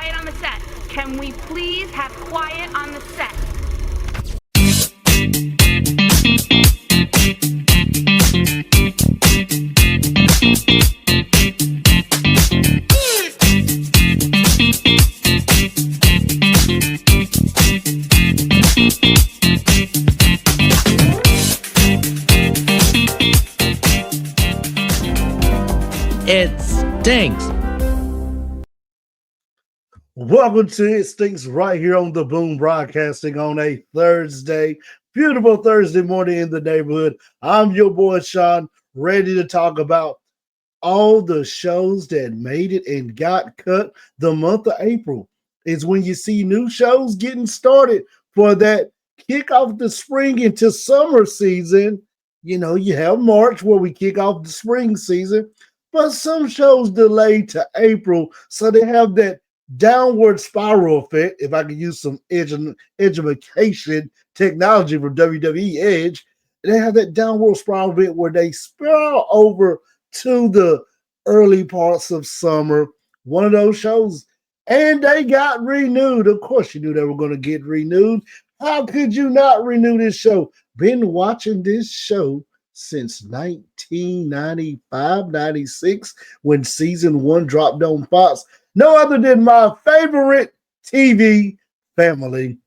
quiet on the set. Can we please have quiet on the set? It stinks. Welcome to It Stinks right here on the Boom Broadcasting on a Thursday. Beautiful Thursday morning in the neighborhood. I'm your boy Shawn, ready to talk about all the shows that made it and got cut. The month of April is when you see new shows getting started for that kick off the spring into summer season. You know, you have March where we kick off the spring season, but some shows delayed to April, so they have that downward spiral effect. If I could use some education technology from WWE Edge, they have that downward spiral effect where they spiral over to the early parts of summer. One of those shows, and they got renewed. Of course, you knew they were going to get renewed. How could you not renew this show? Been watching this show since 1995, 96, when season one dropped on Fox. No other than my favorite TV family.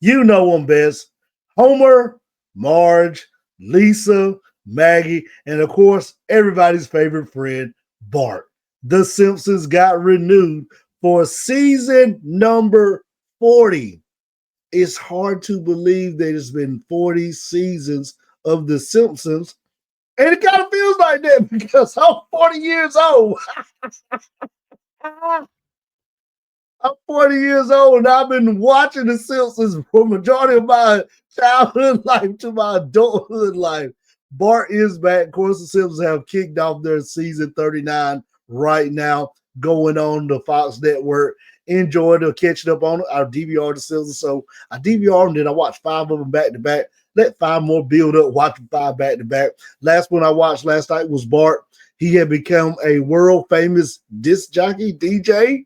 You know them best. Homer, Marge, Lisa, Maggie, and of course, everybody's favorite friend, Bart. The Simpsons got renewed for season number 40. It's hard to believe that it's been 40 seasons of The Simpsons, and it kind of feels like that because I'm 40 years old. I'm 40 years old and I've been watching The Simpsons for majority of my childhood life to my adulthood life. Bart is back. Of course, The Simpsons have kicked off their season 39 right now, going on the Fox network. Enjoyed catching up on it. I DVR The Simpsons, so I DVR them, then I watched 5 of them back to back. Let 5 more build up, watching 5 back to back. Last one I watched last night was Bart. He had become a world famous disc jockey, DJ.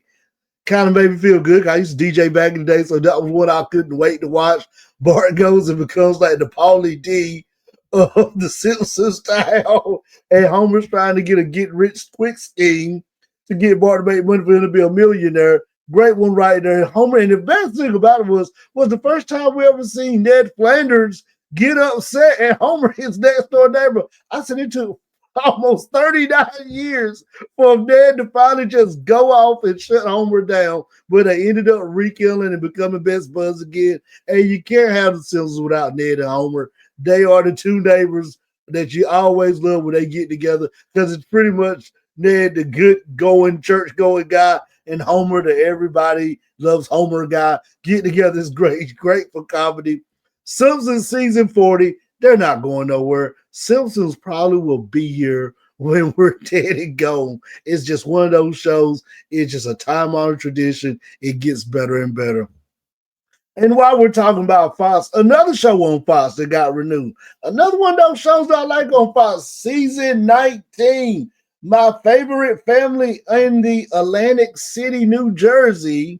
Kind of made me feel good. I used to DJ back in the day, so that was what I couldn't wait to watch. Bart goes and becomes like the Paulie D of the Simpsons style, and Homer's trying to get rich quick scheme to get Bart to make money for him to be a millionaire. Great one right there. Homer, and the best thing about it was the first time we ever seen Ned Flanders get upset and Homer, his next door neighbor. I said it took almost 39 years for Ned to finally just go off and shut Homer down, but they ended up rekindling and becoming best buds again. And you can't have the Simpsons without Ned and Homer. They are the two neighbors that you always love when they get together, because it's pretty much Ned, the good going, church going guy, and Homer, the everybody loves Homer guy. Get together is great, great for comedy. Simpsons season 40, they're not going nowhere. Simpsons probably will be here when we're dead and gone. It's just one of those shows. It's just a time-honored tradition. It gets better and better. And while we're talking about Fox, another show on Fox that got renewed. Another one of those shows that I like on Fox, season 19. My favorite family in the Atlantic City, New Jersey,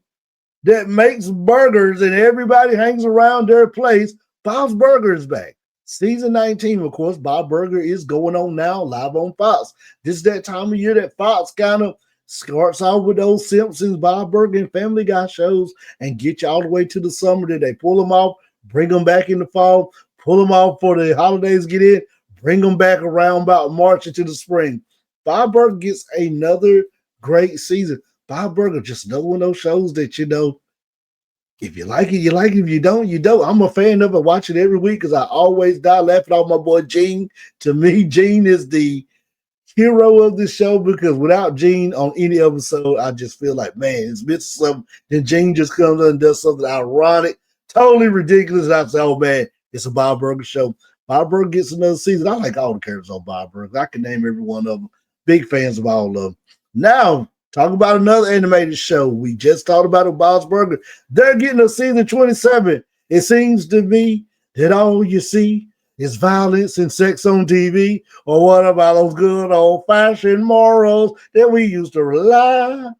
that makes burgers and everybody hangs around their place. Bob's Burgers back. Season 19, of course, Bob Burger is going on now, live on Fox. This is that time of year that Fox kind of starts off with those Simpsons, Bob Burger, and Family Guy shows and get you all the way to the summer. Then they pull them off, bring them back in the fall, pull them off for the holidays get in, bring them back around about March into the spring. Bob Burger gets another great season. Bob Burger, just another one of those shows that, you know, if you like it, you like it. If you don't, you don't. I'm a fan of it. Watch it every week because I always die laughing off my boy Gene. To me, Gene is the hero of the show, because without Gene on any episode, I just feel like, man, it's missing something. Then Gene just comes and does something ironic, totally ridiculous. And I say, oh man, it's a Bob Burger show. Bob Burger gets another season. I like all the characters on Bob Burger. I can name every one of them. Big fans of all of them. Now, talk about another animated show. We just talked about it, Bob's Burger. They're getting a season 27. It seems to me that all you see is violence and sex on TV. Or what about those good old-fashioned morals that we used to rely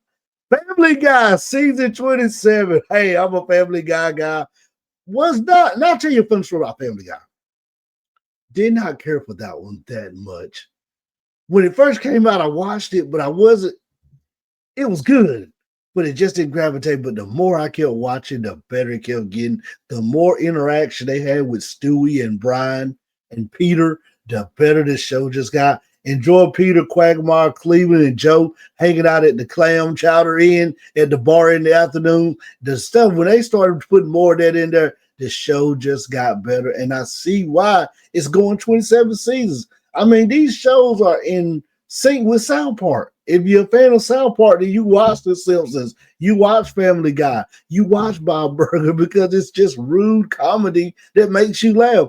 Family Guy, season 27. Hey, I'm a Family Guy guy. Was not, and I'll tell you a fun story about Family Guy. Did not care for that one that much. When it first came out, I watched it, but I wasn't, it was good, but it just didn't gravitate. But the more I kept watching, the better it kept getting. The more interaction they had with Stewie and Brian and Peter, the better this show just got. Enjoy Peter, Quagmire, Cleveland, and Joe hanging out at the Clam Chowder Inn at the bar in the afternoon. The stuff, when they started putting more of that in there, the show just got better. And I see why it's going 27 seasons. I mean, these shows are in sync with South Park. If you're a fan of South Park, then you watch The Simpsons, you watch Family Guy, you watch Bob Burger, because it's just rude comedy that makes you laugh.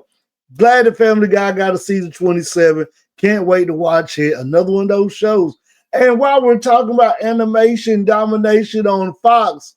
Glad that Family Guy got a season 27. Can't wait to watch it. Another one of those shows. And while we're talking about animation domination on Fox,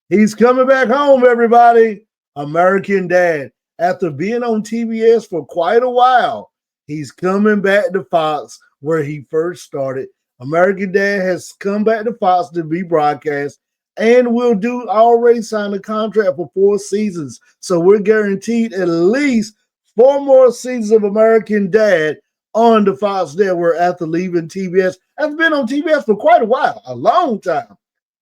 he's coming back home, everybody. American Dad. After being on TBS for quite a while, he's coming back to Fox where he first started. American Dad has come back to Fox to be broadcast and will do already signed a contract for 4 seasons. So we're guaranteed at least 4 more seasons of American Dad on the Fox network after leaving TBS. I've been on TBS for quite a while, a long time.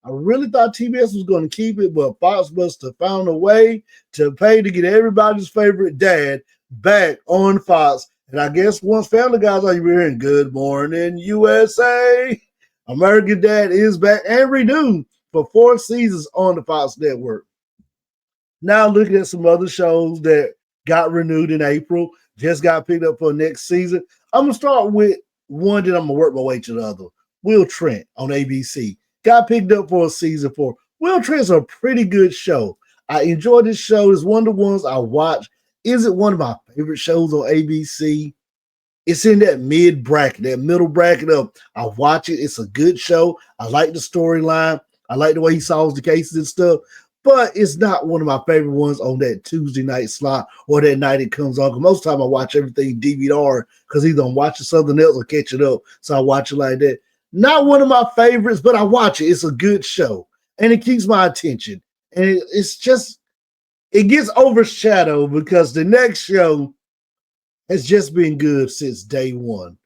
I really thought TBS was going to keep it, but Fox must have found a way to pay to get everybody's favorite dad back on Fox. And I guess once Family Guy's like, you're hearing Good Morning USA, American Dad is back and renewed for 4 seasons on the Fox network. Now looking at some other shows that got renewed in April, just got picked up for next season. I'm going to start with one, then I'm going to work my way to the other. Will Trent on ABC. Got picked up for a season 4. Will Trent's a pretty good show. I enjoy this show. It's one of the ones I watch. Is it one of my favorite shows on ABC? It's in that mid bracket, that middle bracket of I watch it. It's a good show. I like the storyline. I like the way he solves the cases and stuff. But it's not one of my favorite ones on that Tuesday night slot or that night it comes on. Most of the time I watch everything DVR because either I'm watching something else or catch it up. So I watch it like that. Not one of my favorites, but I watch it. It's a good show. And it keeps my attention. And it's just, it gets overshadowed because the next show has just been good since day one.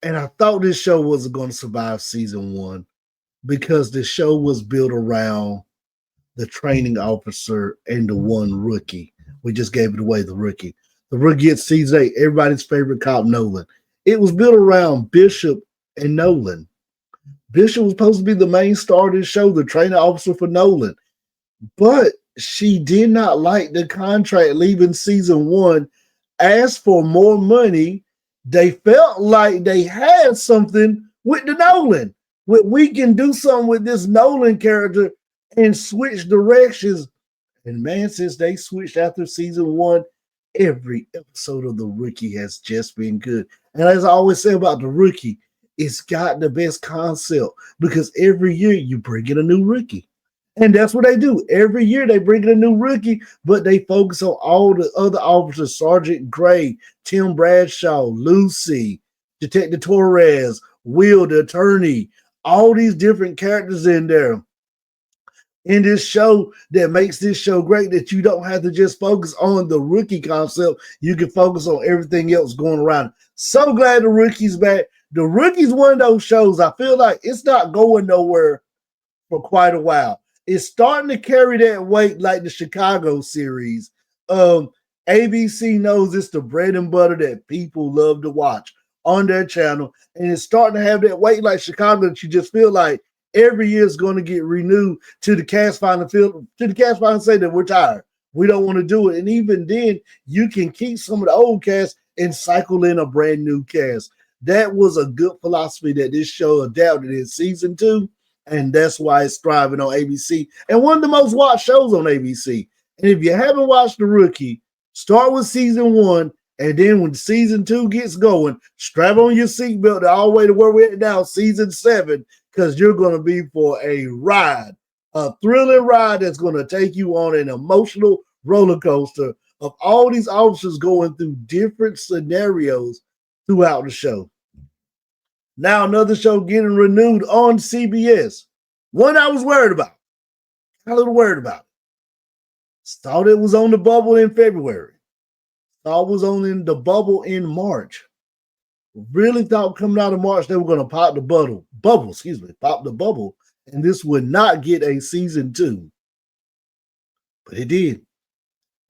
And I thought this show wasn't going to survive season 1 because the show was built around the training officer and the one rookie. We just gave it away, the rookie. The rookie at season 8, everybody's favorite cop, Nolan. It was built around Bishop and Nolan. Bishop was supposed to be the main star of this show, the training officer for Nolan. But she did not like the contract leaving season 1, asked for more money. They felt like they had something with the Nolan. We can do something with this Nolan character and switch directions. And man, since they switched after season 1, every episode of The Rookie has just been good. And as I always say about The Rookie, it's got the best concept because every year you bring in a new rookie. And that's what they do. Every year they bring in a new rookie, but they focus on all the other officers, Sergeant Gray, Tim Bradshaw, Lucy, Detective Torres, Will, the attorney, all these different characters in there in this show that makes this show great, that you don't have to just focus on the rookie concept. You can focus on everything else going around. So glad the rookie's back. The rookie's one of those shows I feel like it's not going nowhere for quite a while. It's starting to carry that weight like the Chicago series. ABC knows it's the bread and butter that people love to watch on their channel. And it's starting to have that weight like Chicago that you just feel like every year is going to get renewed to the cast final say that we're tired. We don't want to do it. And even then, you can keep some of the old cast and cycle in a brand new cast. That was a good philosophy that this show adapted in season 2. And that's why it's thriving on ABC and one of the most watched shows on ABC. And if you haven't watched The Rookie, start with season 1. And then when season 2 gets going, strap on your seatbelt all the way to where we're at now, season 7, because you're going to be for a ride, a thrilling ride that's going to take you on an emotional roller coaster of all these officers going through different scenarios throughout the show. Now another show getting renewed on CBS, One I was worried about. A little worried about it. Thought it was on the bubble in February. Thought it was on in the bubble in March. Really thought coming out of March they were going to pop the pop the bubble, and this would not get a season 2. But it did.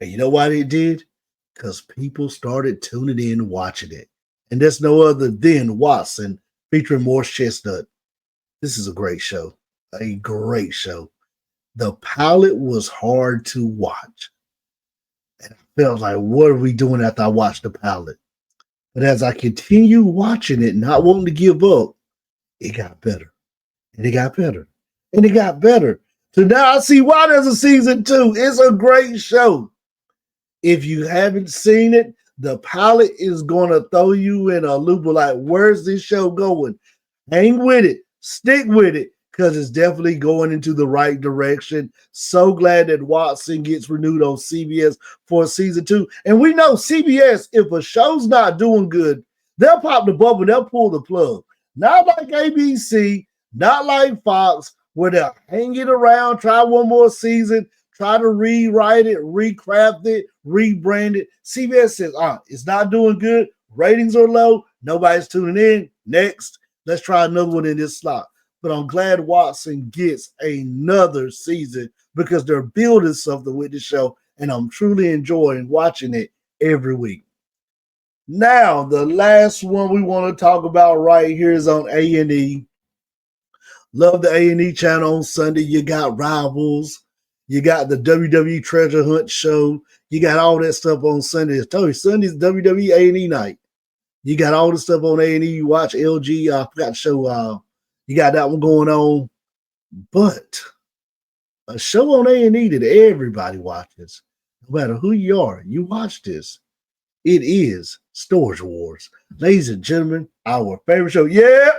And you know why it did? Because people started tuning in, watching it. And there's no other than Watson featuring Morse Chestnut. This is a great show. A great show. The pilot was hard to watch. And I felt like, what are we doing after I watched the pilot? But as I continue watching it, not wanting to give up, it got better. And it got better. And it got better. So now I see why there's a season 2. It's a great show. If you haven't seen it, the pilot is going to throw you in a loop of like, where's this show going? Hang with it. Stick with it. Because it's definitely going into the right direction. So glad that Watson gets renewed on CBS for season 2. And we know CBS, if a show's not doing good, they'll pop the bubble, they'll pull the plug. Not like ABC, not like Fox, where they'll hang it around, try one more season, try to rewrite it, recraft it, rebrand it. CBS says, it's not doing good. Ratings are low. Nobody's tuning in. Next, let's try another one in this slot. But I'm glad Watson gets another season because they're building something with the show, and I'm truly enjoying watching it every week. Now, the last one we want to talk about right here is on A&E. Love the A&E channel on Sunday. You got Rivals. You got the WWE Treasure Hunt show. You got all that stuff on Sunday. I told you, Sunday's WWE A&E night. You got all the stuff on A&E. You watch LG. I forgot to show you got that one going on. But a show on A&E that everybody watches, no matter who you are, you watch this. It is Storage Wars. Ladies and gentlemen, our favorite show. Yeah.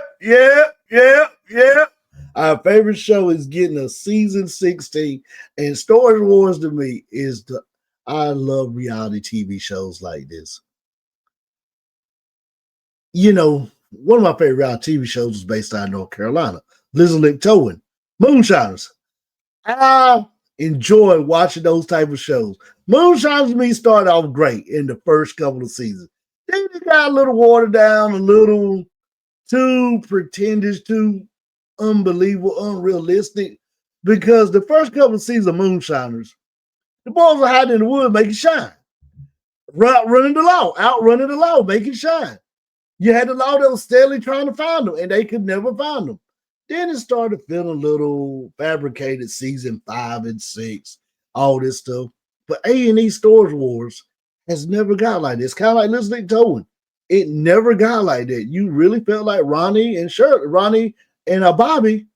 Our favorite show is getting a season 16. And Storage Wars to me is I love reality TV shows like this. You know, one of my favorite reality TV shows was based out of North Carolina. Liz Towing, Moonshiners. I enjoy watching those type of shows. Moonshiners to me started off great in the first couple of seasons. Then it got a little watered down, a little too pretentious, too unbelievable, unrealistic. Because the first couple of seasons of Moonshiners, the boys were hiding in the woods making shine. Outrunning the law, making shine. You had the law that was steadily trying to find them, and they could never find them. Then it started feeling a little fabricated, season 5 and 6, all this stuff. But A&E Storage Wars has never got like this. Kind of like Liz Towing. It never got like that. You really felt like Ronnie and Bobby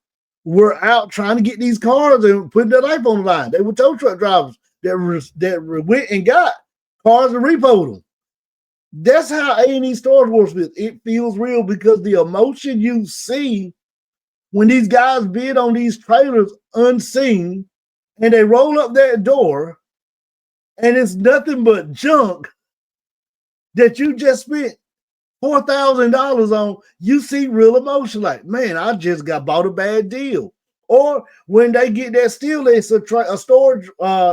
were out trying to get these cars and putting their life on the line. They were tow truck drivers that went and got cars and repoed them. That's how A&E Storage Wars feels. It feels real because the emotion you see when these guys bid on these trailers unseen and they roll up that door and it's nothing but junk that you just spent $4,000 on, you see real emotion like, man, I just got bought a bad deal. Or when they get that steel, it's a storage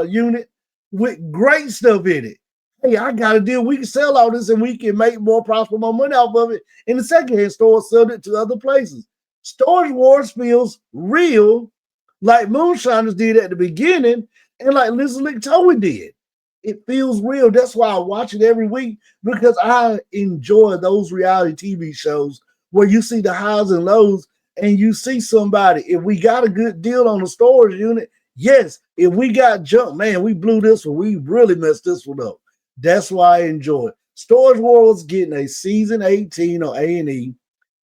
unit with great stuff in it. Hey, I got a deal. We can sell all this and we can make more profit, more money off of it. In the secondhand store, sell it to other places. Storage Wars feels real, like Moonshiners did at the beginning, and like Liz Towing did. It feels real. That's why I watch it every week, because I enjoy those reality TV shows where you see the highs and lows and you see somebody. If we got a good deal on the storage unit, yes. If we got junk, man, we blew this one. We really messed this one up. That's why I enjoy it. Storage Wars getting a season 18 on A&E.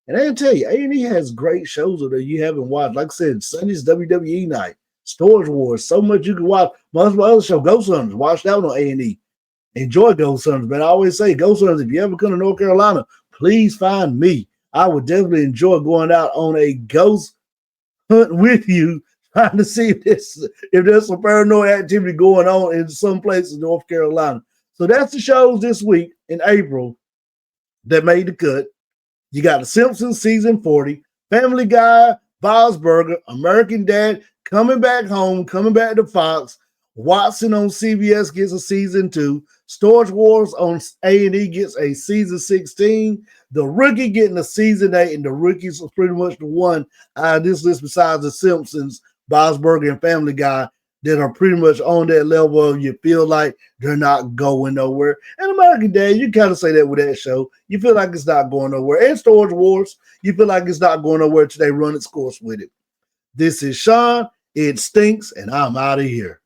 And I can tell you, A&E has great shows that you haven't watched. Like I said, Sunday's WWE night. Storage Wars, so much you can watch. Most of my other show, Ghost Hunters, watch that one on A&E. Enjoy Ghost Hunters, man. I always say, Ghost Hunters, if you ever come to North Carolina, please find me. I would definitely enjoy going out on a ghost hunt with you, trying to see if there's some paranoid activity going on in some places in North Carolina. So that's the shows this week in April that made the cut. You got The Simpsons season 40, Family Guy, Bob's Burger, American Dad, Coming Back Home, Coming Back to Fox, Watson on CBS gets a season 2, Storage Wars on A&E gets a season 16, The Rookie getting a season 8, and The Rookie's pretty much the one out of this list besides The Simpsons, Bob's Burger, and Family Guy that are pretty much on that level of you feel like they're not going nowhere. And American Dad, you kind of say that with that show. You feel like it's not going nowhere. And Storage Wars, you feel like it's not going nowhere till they run its course with it. This is Shawn. It stinks, and I'm out of here.